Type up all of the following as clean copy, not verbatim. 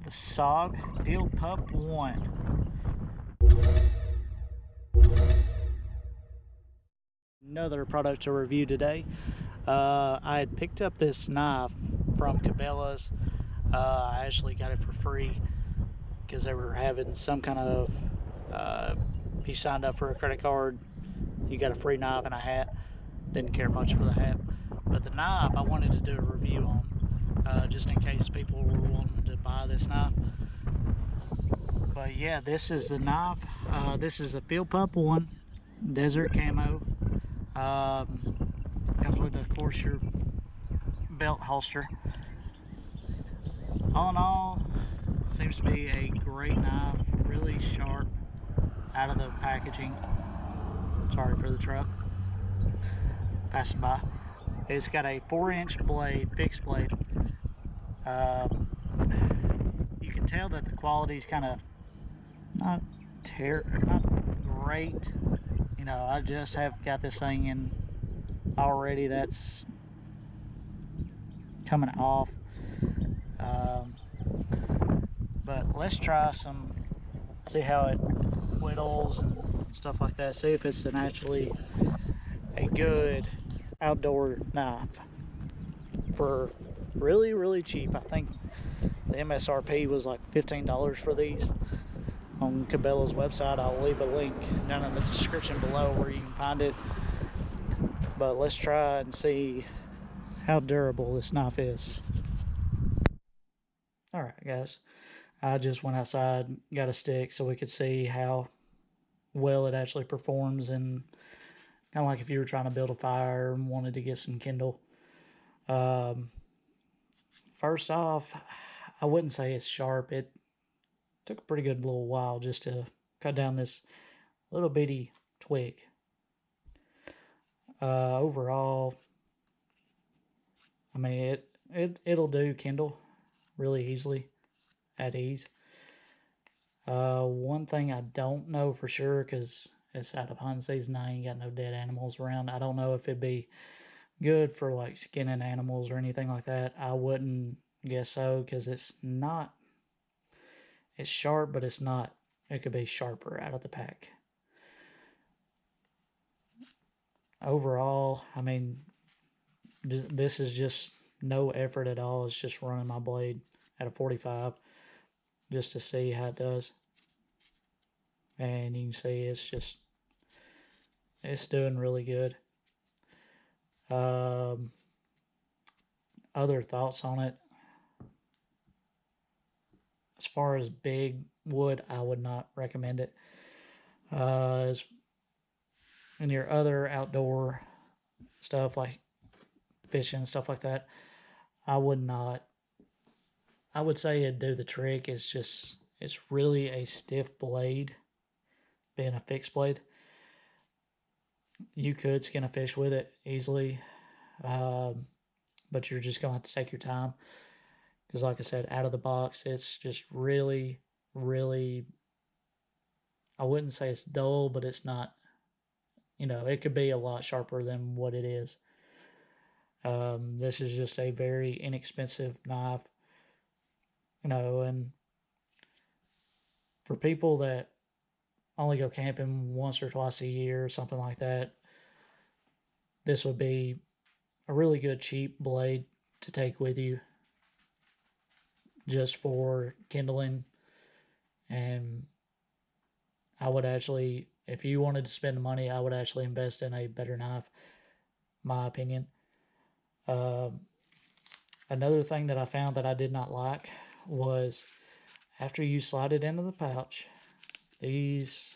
the SOG feild pup1. Another product to review today. I had picked up this knife from Cabela's. I actually got it for free because they were having some kind of, if you signed up for a credit card, you got a free knife and a hat. Didn't care much for the hat. But the knife I wanted to do a review on, just in case people were wanting to buy this knife. But yeah, this is the knife. This is a feild pup1 desert camo. Comes with, of course, your belt holster. All in all, seems to be a great knife, really sharp out of the packaging. Sorry for the truck passing by. It's got a 4-inch blade, fixed blade. You can tell that the quality is kind of not great. You know, I just have got this thing in already that's coming off. But let's try see how it whittles and stuff like that. See if it's actually a good outdoor knife for really, really cheap. I think the MSRP was like $15 for these on Cabela's website. I'll leave a link down in the description below where you can find it. But let's try and see how durable this knife is. Alright guys, I just went outside, got a stick so we could see how well it actually performs, and kind of like if you were trying to build a fire and wanted to get some kindle. First off, I wouldn't say it's sharp. It took a pretty good little while just to cut down this little bitty twig. Overall, I mean, it'll do kindle really easily, at ease. One thing I don't know for sure, because it's out of hunting season, I ain't got no dead animals around. I don't know if it'd be good for like skinning animals or anything like that. I wouldn't guess so, because it's sharp, but it's not. It could be sharper out of the pack. Overall, I mean, this is just no effort at all. It's just running my blade at a 45 just to see how it does. And you can see it's doing really good. Other thoughts on it? As far as big wood, I would not recommend it. As in your other outdoor stuff like fishing, stuff like that, I would not. I would say it'd do the trick. It's really a stiff blade, being a fixed blade. You could skin a fish with it easily, but you're just going to have to take your time. Because like I said, out of the box, it's just really, really, I wouldn't say it's dull, but it's not, you know, it could be a lot sharper than what it is. This is just a very inexpensive knife, you know, and for people that only go camping once or twice a year or something like that, this would be a really good cheap blade to take with you just for kindling. And I would actually, if you wanted to spend the money, I would actually invest in a better knife, my opinion. Another thing that I found that I did not like was after you slide it into the pouch, these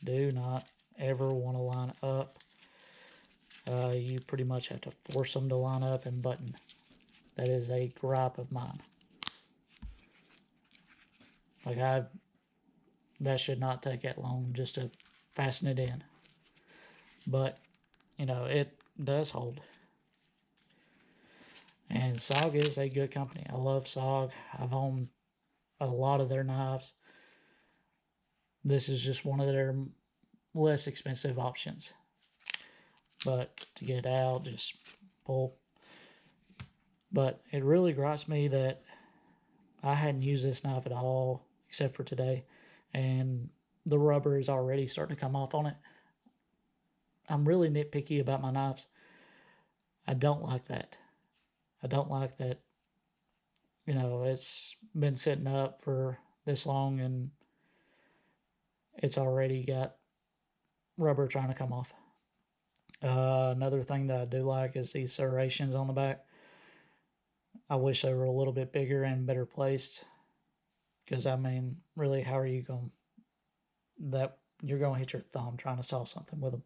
do not ever want to line up. You pretty much have to force them to line up and button. That is a gripe of mine. Like that should not take that long just to fasten it in. But, you know, it does hold. And SOG is a good company. I love SOG. I've owned a lot of their knives. This is just one of their less expensive options. But to get it out, just pull. But it really gripes me that I hadn't used this knife at all except for today, and the rubber is already starting to come off on it. I'm really nitpicky about my knives. I don't like that. I don't like that, it's been sitting up for this long and it's already got rubber trying to come off. Another thing that I do like is these serrations on the back. I wish they were a little bit bigger and better placed, because really, how are you going that you're going to hit your thumb trying to saw something with them?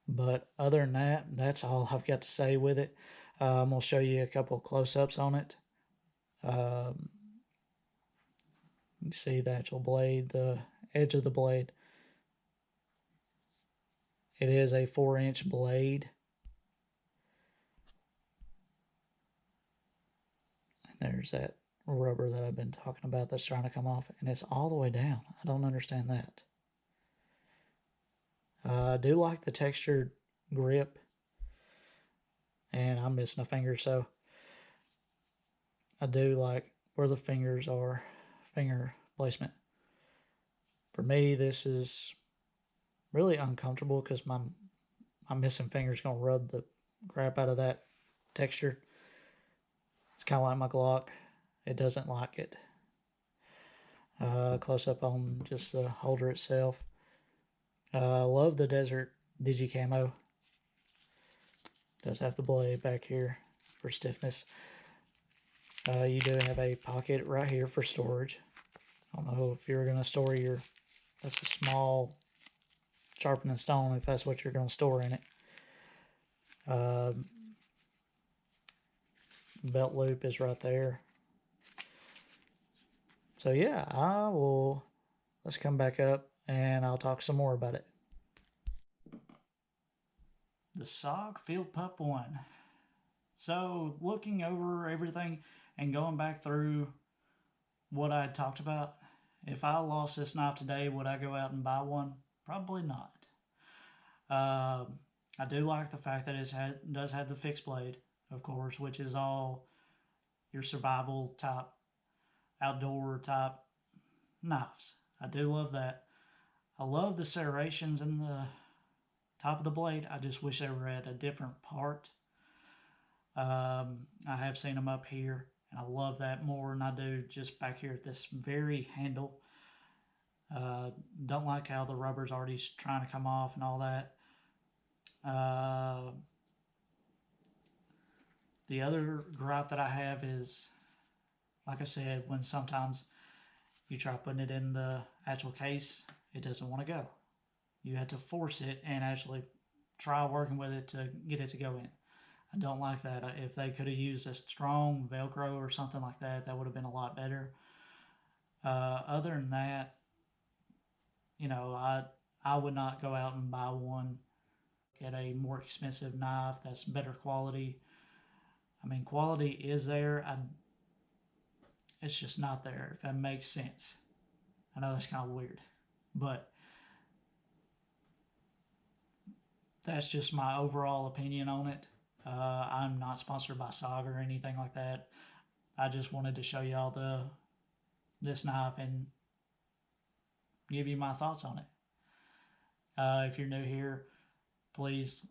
But other than that, that's all I've got to say with it. I'm going to show you a couple of close-ups on it. You see the actual blade, the edge of the blade. It is a 4-inch blade. And there's that rubber that I've been talking about that's trying to come off, and it's all the way down. I don't understand that. I do like the textured grip, and I'm missing a finger, so I do like where the fingers are, finger placement. For me, this is really uncomfortable because my missing finger is going to rub the crap out of that texture. It's kind of like my Glock. It doesn't like it. Close up on just the holder itself. I love the Desert Digi Camo. Does have the blade back here for stiffness. You do have a pocket right here for storage. I don't know if you're going to store that's a small sharpening stone, if that's what you're going to store in it. Belt loop is right there. So yeah, let's come back up and I'll talk some more about it. The SOG Feild pup1. So looking over everything and going back through what I had talked about, if I lost this knife today, would I go out and buy one? Probably not. I do like the fact that it does have the fixed blade, of course, which is all your survival type, outdoor type knives. I do love that. I love the serrations in the top of the blade. I just wish they were at a different part. I have seen them up here, and I love that more than I do just back here at this very handle. Don't like how the rubber's already trying to come off and all that. The other gripe that I have is, like I said, when sometimes you try putting it in the actual case, it doesn't want to go. You have to force it and actually try working with it to get it to go in. I don't like that. If they could have used a strong Velcro or something like that, that would have been a lot better. Other than that, I would not go out and buy one. Get a more expensive knife that's better quality. Quality is there. It's just not there, if that makes sense. I know that's kind of weird, but that's just my overall opinion on it. I'm not sponsored by SOG or anything like that. I just wanted to show y'all this knife and give you my thoughts on it. If you're new here, please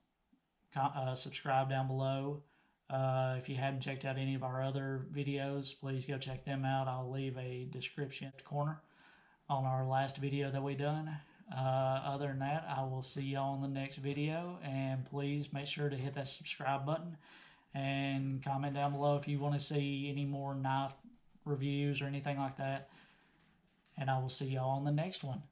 subscribe down below. If you hadn't checked out any of our other videos, please go check them out. I'll leave a description corner on our last video that we done. Other than that, I will see y'all in the next video, and please make sure to hit that subscribe button and comment down below if you want to see any more knife reviews or anything like that, and I will see y'all on the next one.